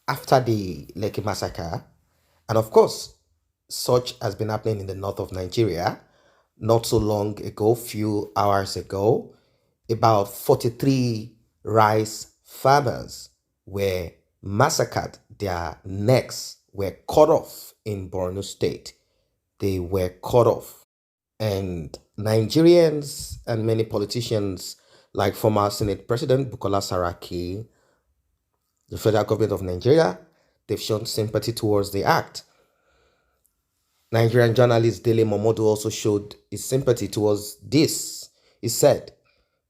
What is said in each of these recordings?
after the Lekki massacre, and of course, such has been happening in the north of Nigeria. Not so long ago, few hours ago, about 43 rice farmers were massacred. Their necks were cut off in Borno State. They were cut off. And Nigerians and many politicians, like former Senate President Bukola Saraki, the federal government of Nigeria, they've shown sympathy towards the act. Nigerian journalist Dele Momodu also showed his sympathy towards this. He said,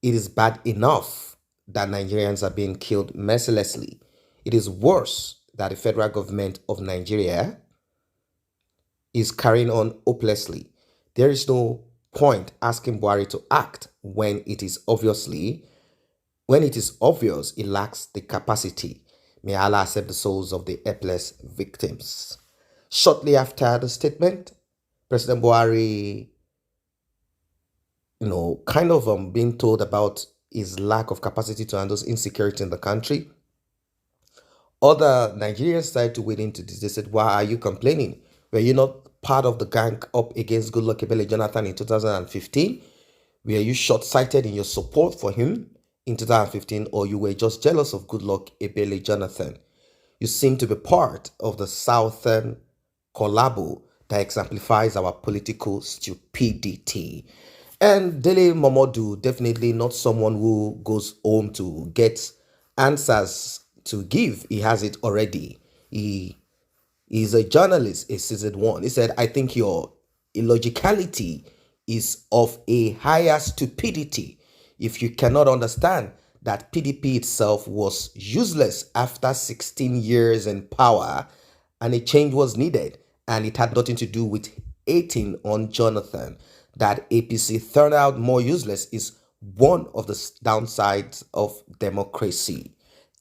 "It is bad enough that Nigerians are being killed mercilessly. It is worse that the federal government of Nigeria is carrying on hopelessly. There is no point asking Buhari to act when it is obvious he lacks the capacity. May Allah accept the souls of the helpless victims." Shortly after the statement, President Buhari, kind of being told about his lack of capacity to handle insecurity in the country. Other Nigerians started to wade into this. They said, "Why are you complaining? Were you not part of the gang up against Goodluck Ebele Jonathan in 2015? Were you short-sighted in your support for him in 2015, or you were just jealous of Goodluck Ebele Jonathan? You seem to be part of the Southern collabo that exemplifies our political stupidity." And Dele Momodu, definitely not someone who goes home to get answers to give. He has it already. He is a journalist, a seasoned one. He said, "I think your illogicality is of a higher stupidity if you cannot understand that PDP itself was useless after 16 years in power and a change was needed, and it had nothing to do with hating on Jonathan. That APC turned out more useless is one of the downsides of democracy.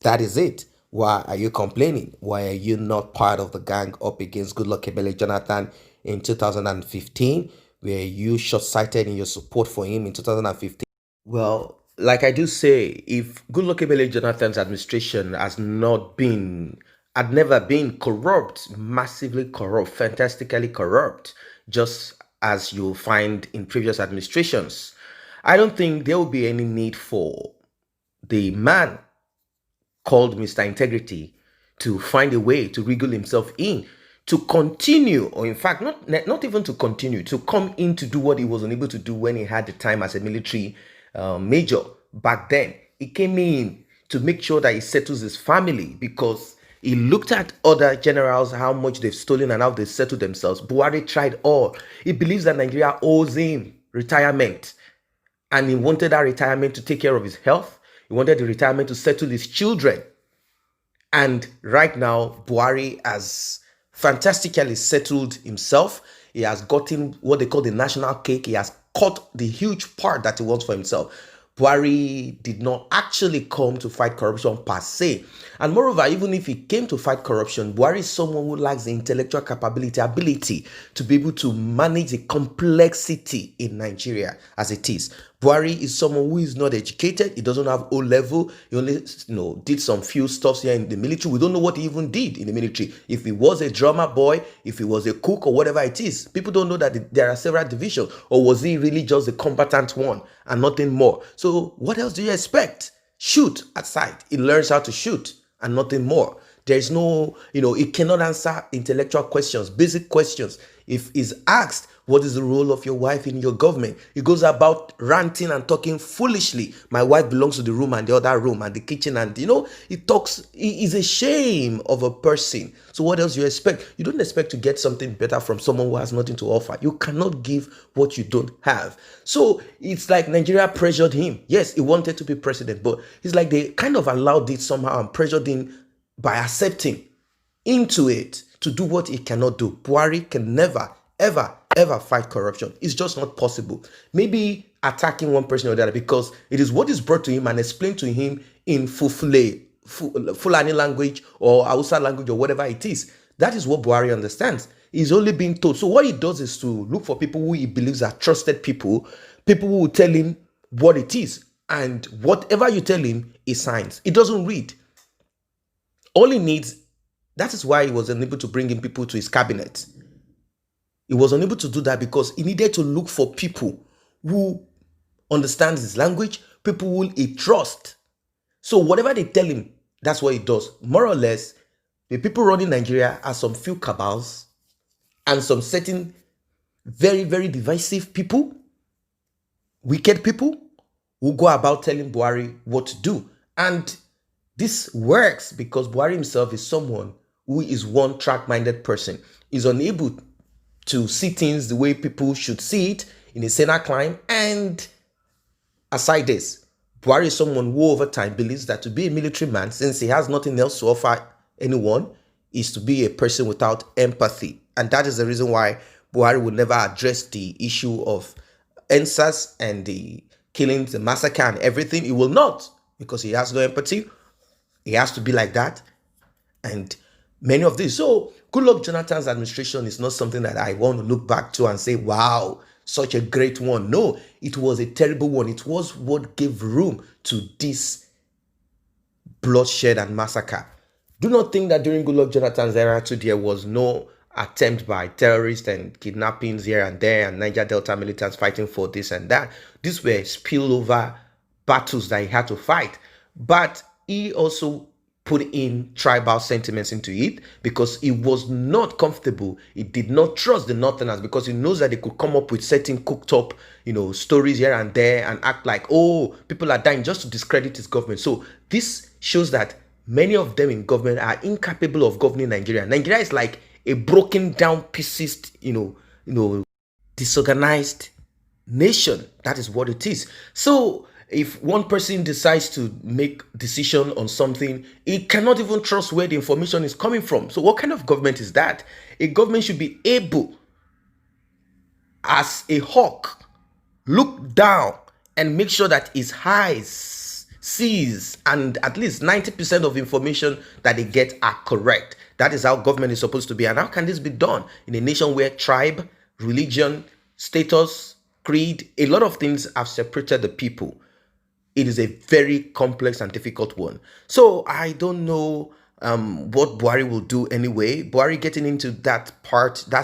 That is it. Why are you complaining? Why are you not part of the gang up against Goodluck Ebele Jonathan in 2015? Were you short-sighted in your support for him in 2015? Well, like I do say, if Goodluck Ebele Jonathan's administration had never been corrupt, massively corrupt, fantastically corrupt, just as you'll find in previous administrations, I don't think there will be any need for the man called Mr. Integrity to find a way to wriggle himself in to continue, or in fact, not even to continue, to come in to do what he was unable to do when he had the time as a military major back then. He came in to make sure that he settles his family because he looked at other generals, how much they've stolen and how they settled themselves. Buhari tried all. He believes that Nigeria owes him retirement, and he wanted that retirement to take care of his health. He wanted the retirement to settle his children. And right now, Buhari has fantastically settled himself. He has gotten what they call the national cake. He has cut the huge part that he wants for himself. Buhari did not actually come to fight corruption per se. And moreover, even if he came to fight corruption, Buhari is someone who lacks the intellectual ability to be able to manage the complexity in Nigeria as it is. Buhari is someone who is not educated. He doesn't have O level. He only did some few stuffs here in the military. We don't know what he even did in the military. If he was a drummer boy, if he was a cook or whatever it is, people don't know that there are several divisions. Or was he really just a combatant one and nothing more? So what else do you expect? Shoot aside. He learns how to shoot and nothing more. There's no, he cannot answer intellectual questions, basic questions. If he's asked, what is the role of your wife in your government? He goes about ranting and talking foolishly. My wife belongs to the room and the other room and the kitchen. And, he talks, he is a shame of a person. So what else do you expect? You don't expect to get something better from someone who has nothing to offer. You cannot give what you don't have. So it's like Nigeria pressured him. Yes, he wanted to be president, but it's like they kind of allowed it somehow and pressured him by accepting into it to do what he cannot do. Buhari can never, ever, ever fight corruption. It's just not possible. Maybe attacking one person or the other, because it is what is brought to him and explained to him in Fulani language or Hausa language or whatever it is. That is what Buhari understands. He's only being told. So what he does is to look for people who he believes are trusted people who will tell him what it is. And whatever you tell him, he signs. He doesn't read. All he needs That is why he was unable to bring in people to his cabinet. He was unable to do that because he needed to look for people who understand his language, people who he trusts. So whatever they tell him, that's what he does. More or less, the people running Nigeria are some few cabals and some certain very, very divisive people, wicked people, who go about telling Buhari what to do. And this works because Buhari himself is someone who is one-track-minded person. He's unable to see things the way people should see it in a saner climb. And aside this, Buhari is someone who over time believes that to be a military man, since he has nothing else to offer anyone, is to be a person without empathy. And that is the reason why Buhari would never address the issue of EndSARS and the killings, the massacre and everything. He will not, because he has no empathy. He has to be like that. And many of these. So Goodluck Jonathan's administration is not something that I want to look back to and say, wow, such a great one. No, it was a terrible one. It was what gave room to this bloodshed and massacre. Do not think that during Goodluck Jonathan's era too, there was no attempt by terrorists and kidnappings here and there and Niger Delta militants fighting for this and that. These were spillover battles that he had to fight. But he also put in tribal sentiments into it because he was not comfortable. He did not trust the Northerners because he knows that they could come up with certain cooked up, stories here and there and act like, oh, people are dying, just to discredit his government. So this shows that many of them in government are incapable of governing Nigeria. Nigeria is like a broken down pieces, disorganized nation. That is what it is. So if one person decides to make decision on something, he cannot even trust where the information is coming from. So what kind of government is that? A government should be able, as a hawk, look down and make sure that its eyes sees and at least 90% of information that they get are correct. That is how government is supposed to be. And how can this be done in a nation where tribe, religion, status, creed, a lot of things have separated the people? It is a very complex and difficult one. So I don't know what Buhari will do anyway. Buhari getting into that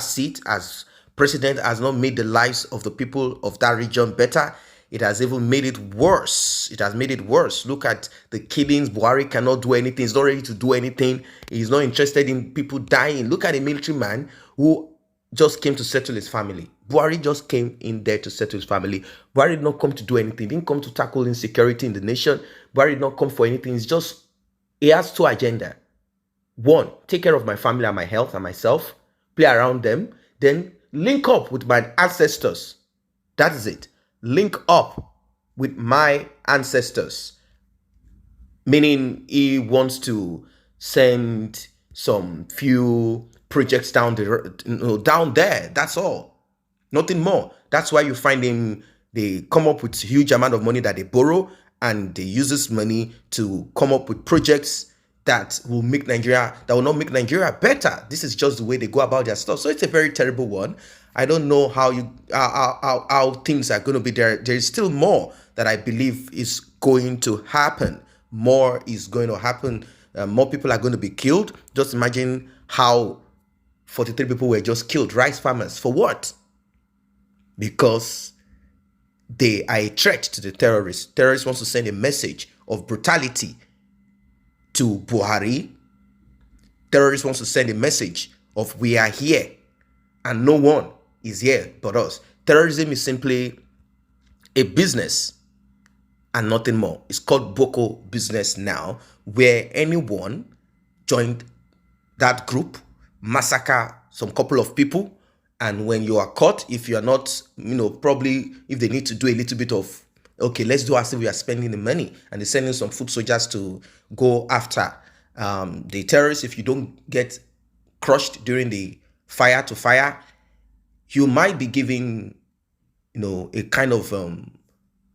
seat as president has not made the lives of the people of that region better. It has even made it worse. It has made it worse. Look at the killings. Buhari cannot do anything. He's not ready to do anything. He's not interested in people dying. Look at a military man who just came to settle his family. Buhari just came in there to settle his family. Buhari did not come to do anything. He didn't come to tackle insecurity in the nation. Buhari did not come for anything. He has two agendas. One, take care of my family and my health and myself, play around them, then link up with my ancestors. That is it. Link up with my ancestors. Meaning he wants to send some few projects down there. That's all. Nothing more. That's why you find him, they come up with huge amount of money that they borrow and they use this money to come up with projects that will not make Nigeria better. This is just the way they go about their stuff. So it's a very terrible one. I don't know how things are going to be there. There is still more that I believe is going to happen. More is going to happen. More people are going to be killed. Just imagine how 43 people were just killed. Rice farmers. For what? Because they are a threat to the terrorists. Terrorists want to send a message of brutality to Buhari. Terrorists want to send a message of we are here and no one is here but us. Terrorism is simply a business and nothing more. It's called Boko business now, where anyone joined that group, massacre some couple of people, and when you are caught, if you are not, probably if they need to do a little bit of, okay, let's do as if we are spending the money, and they're sending some foot soldiers to go after the terrorists. If you don't get crushed during the fire to fire, you might be giving, a kind of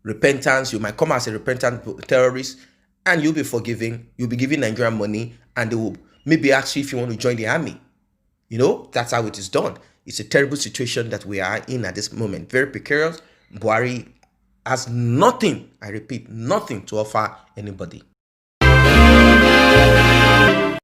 repentance. You might come as a repentant terrorist and you'll be forgiving. You'll be giving Nigeria money and they will maybe ask you if you want to join the army. That's how it is done. It's a terrible situation that we are in at this moment. Very precarious. Buhari has nothing, I repeat, nothing to offer anybody.